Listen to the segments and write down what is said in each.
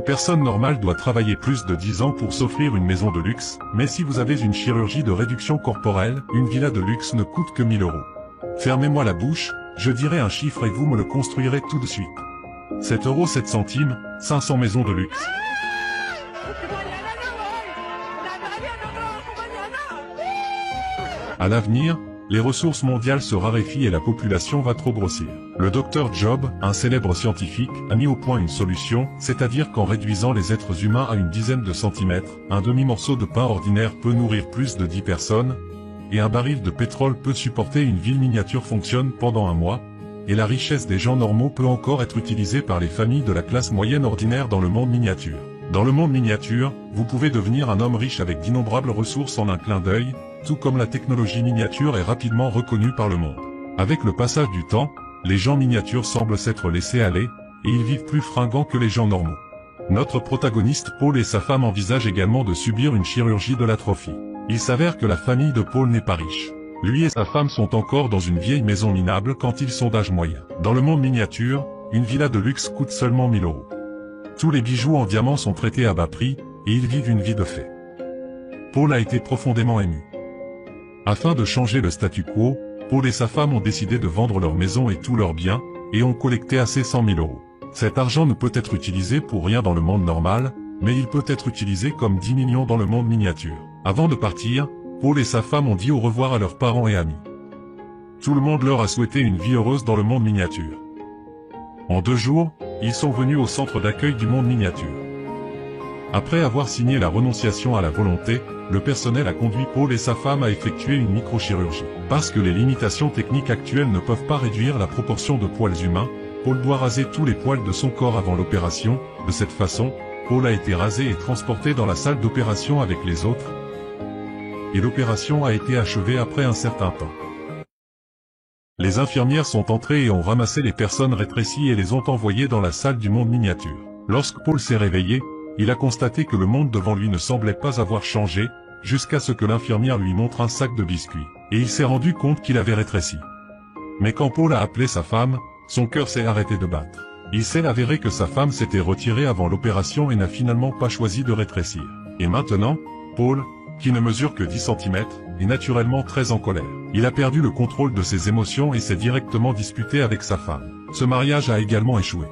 Une personne normale doit travailler plus de 10 ans pour s'offrir une maison de luxe, mais si vous avez une chirurgie de réduction corporelle, une villa de luxe ne coûte que 1000 euros. Fermez-moi la bouche, je dirai un chiffre et vous me le construirez tout de suite. 7 euros 7 centimes, 500 maisons de luxe. À l'avenir, les ressources mondiales se raréfient et la population va trop grossir. Le Dr Job, un célèbre scientifique, a mis au point une solution, c'est-à-dire qu'en réduisant les êtres humains à une dizaine de centimètres, un demi-morceau de pain ordinaire peut nourrir plus de 10 personnes, et un baril de pétrole peut supporter une ville miniature fonctionne pendant un mois, et la richesse des gens normaux peut encore être utilisée par les familles de la classe moyenne ordinaire dans le monde miniature. Dans le monde miniature, vous pouvez devenir un homme riche avec d'innombrables ressources en un clin d'œil, tout comme la technologie miniature est rapidement reconnue par le monde. Avec le passage du temps, les gens miniatures semblent s'être laissés aller, et ils vivent plus fringants que les gens normaux. Notre protagoniste Paul et sa femme envisagent également de subir une chirurgie de l'atrophie. Il s'avère que la famille de Paul n'est pas riche. Lui et sa femme sont encore dans une vieille maison minable quand ils sont d'âge moyen. Dans le monde miniature, une villa de luxe coûte seulement 1000 euros. Tous les bijoux en diamant sont traités à bas prix, et ils vivent une vie de fait. Paul a été profondément ému. Afin de changer le statu quo, Paul et sa femme ont décidé de vendre leur maison et tous leurs biens, et ont collecté assez 100 000 euros. Cet argent ne peut être utilisé pour rien dans le monde normal, mais il peut être utilisé comme 10 millions dans le monde miniature. Avant de partir, Paul et sa femme ont dit au revoir à leurs parents et amis. Tout le monde leur a souhaité une vie heureuse dans le monde miniature. En 2 jours, ils sont venus au centre d'accueil du monde miniature. Après avoir signé la renonciation à la volonté, le personnel a conduit Paul et sa femme à effectuer une microchirurgie. Parce que les limitations techniques actuelles ne peuvent pas réduire la proportion de poils humains, Paul doit raser tous les poils de son corps avant l'opération. De cette façon, Paul a été rasé et transporté dans la salle d'opération avec les autres. Et l'opération a été achevée après un certain temps. Les infirmières sont entrées et ont ramassé les personnes rétrécies et les ont envoyées dans la salle du monde miniature. Lorsque Paul s'est réveillé, il a constaté que le monde devant lui ne semblait pas avoir changé, jusqu'à ce que l'infirmière lui montre un sac de biscuits. Et il s'est rendu compte qu'il avait rétréci. Mais quand Paul a appelé sa femme, son cœur s'est arrêté de battre. Il s'est avéré que sa femme s'était retirée avant l'opération et n'a finalement pas choisi de rétrécir. Et maintenant, Paul, qui ne mesure que 10 cm, est naturellement très en colère. Il a perdu le contrôle de ses émotions et s'est directement disputé avec sa femme. Ce mariage a également échoué.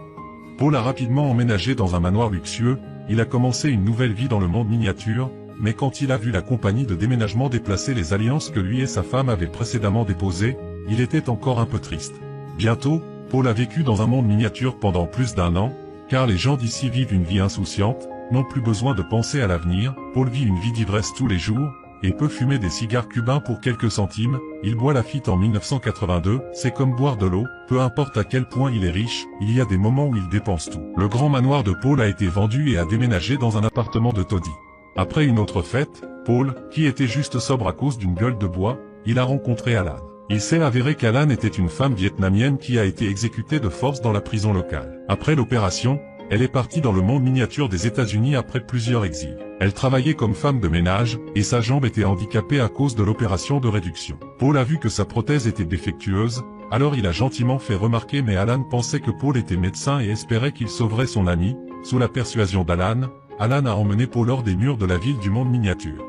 Paul a rapidement emménagé dans un manoir luxueux, il a commencé une nouvelle vie dans le monde miniature, mais quand il a vu la compagnie de déménagement déplacer les alliances que lui et sa femme avaient précédemment déposées, il était encore un peu triste. Bientôt, Paul a vécu dans un monde miniature pendant plus d'1 an, car les gens d'ici vivent une vie insouciante, n'ont plus besoin de penser à l'avenir. Paul vit une vie d'ivresse tous les jours, et peut fumer des cigares cubains pour quelques centimes. Il boit Lafite en 1982, c'est comme boire de l'eau, peu importe à quel point il est riche, il y a des moments où il dépense tout. Le grand manoir de Paul a été vendu et a déménagé dans un appartement de taudis. Après une autre fête, Paul, qui était juste sobre à cause d'une gueule de bois, il a rencontré Alan. Il s'est avéré qu'Alan était une femme vietnamienne qui a été exécutée de force dans la prison locale. Après l'opération, elle est partie dans le monde miniature des États-Unis après plusieurs exils. Elle travaillait comme femme de ménage, et sa jambe était handicapée à cause de l'opération de réduction. Paul a vu que sa prothèse était défectueuse, alors il a gentiment fait remarquer, mais Alan pensait que Paul était médecin et espérait qu'il sauverait son ami. Sous la persuasion d'Alan, Alan a emmené Paul hors des murs de la ville du monde miniature.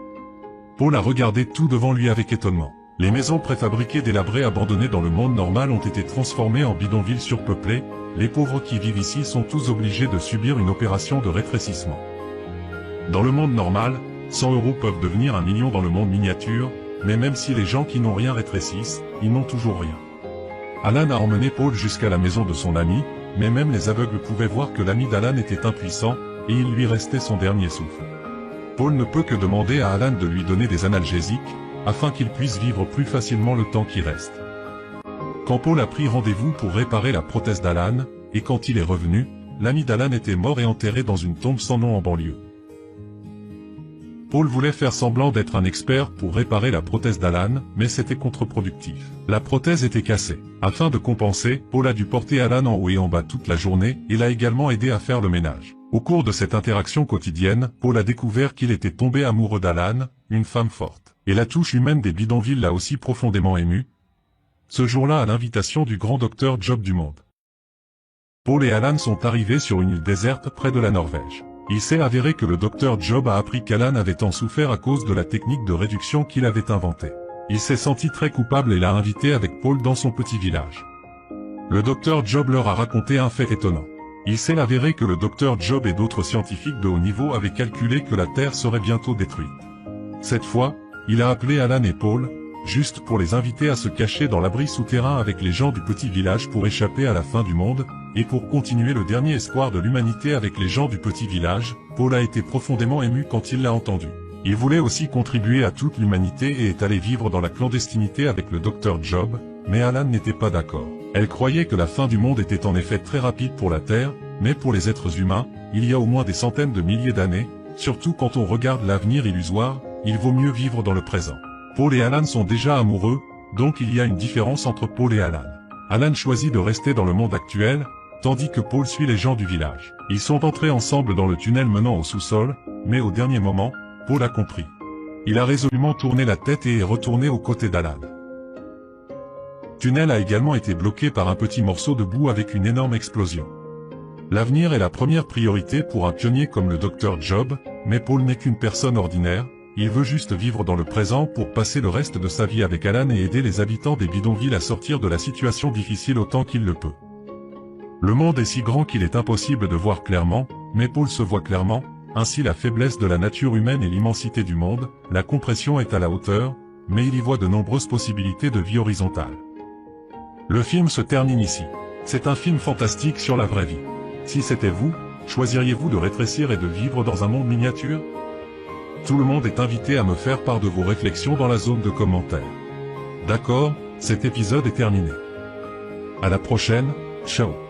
Paul a regardé tout devant lui avec étonnement. Les maisons préfabriquées délabrées abandonnées dans le monde normal ont été transformées en bidonvilles surpeuplées. Les pauvres qui vivent ici sont tous obligés de subir une opération de rétrécissement. Dans le monde normal, 100 euros peuvent devenir 1 million dans le monde miniature, mais même si les gens qui n'ont rien rétrécissent, ils n'ont toujours rien. Alan a emmené Paul jusqu'à la maison de son ami, mais même les aveugles pouvaient voir que l'ami d'Alan était impuissant, et il lui restait son dernier souffle. Paul ne peut que demander à Alan de lui donner des analgésiques, afin qu'il puisse vivre plus facilement le temps qui reste. Quand Paul a pris rendez-vous pour réparer la prothèse d'Alan, et quand il est revenu, l'ami d'Alan était mort et enterré dans une tombe sans nom en banlieue. Paul voulait faire semblant d'être un expert pour réparer la prothèse d'Alan, mais c'était contre-productif. La prothèse était cassée. Afin de compenser, Paul a dû porter Alan en haut et en bas toute la journée, et l'a également aidé à faire le ménage. Au cours de cette interaction quotidienne, Paul a découvert qu'il était tombé amoureux d'Alan, une femme forte. Et la touche humaine des bidonvilles l'a aussi profondément ému. Ce jour-là, à l'invitation du grand docteur Job du monde, Paul et Alan sont arrivés sur une île déserte près de la Norvège. Il s'est avéré que le docteur Job a appris qu'Alan avait tant souffert à cause de la technique de réduction qu'il avait inventée. Il s'est senti très coupable et l'a invité avec Paul dans son petit village. Le docteur Job leur a raconté un fait étonnant. Il s'est avéré que le docteur Job et d'autres scientifiques de haut niveau avaient calculé que la Terre serait bientôt détruite. Cette fois, il a appelé Alan et Paul, juste pour les inviter à se cacher dans l'abri souterrain avec les gens du petit village pour échapper à la fin du monde, et pour continuer le dernier espoir de l'humanité avec les gens du petit village. Paul a été profondément ému quand il l'a entendu. Il voulait aussi contribuer à toute l'humanité et est allé vivre dans la clandestinité avec le docteur Job, mais Alan n'était pas d'accord. Elle croyait que la fin du monde était en effet très rapide pour la Terre, mais pour les êtres humains, il y a au moins des centaines de milliers d'années, surtout quand on regarde l'avenir illusoire, il vaut mieux vivre dans le présent. Paul et Alan sont déjà amoureux, donc il y a une différence entre Paul et Alan. Alan choisit de rester dans le monde actuel, tandis que Paul suit les gens du village. Ils sont entrés ensemble dans le tunnel menant au sous-sol, mais au dernier moment, Paul a compris. Il a résolument tourné la tête et est retourné aux côtés d'Alan. Le tunnel a également été bloqué par un petit morceau de boue avec une énorme explosion. L'avenir est la première priorité pour un pionnier comme le docteur Job, mais Paul n'est qu'une personne ordinaire, il veut juste vivre dans le présent pour passer le reste de sa vie avec Alan et aider les habitants des bidonvilles à sortir de la situation difficile autant qu'il le peut. Le monde est si grand qu'il est impossible de voir clairement, mais Paul se voit clairement, ainsi la faiblesse de la nature humaine et l'immensité du monde, la compression est à la hauteur, mais il y voit de nombreuses possibilités de vie horizontale. Le film se termine ici. C'est un film fantastique sur la vraie vie. Si c'était vous, choisiriez-vous de rétrécir et de vivre dans un monde miniature? Tout le monde est invité à me faire part de vos réflexions dans la zone de commentaires. D'accord, cet épisode est terminé. À la prochaine, ciao.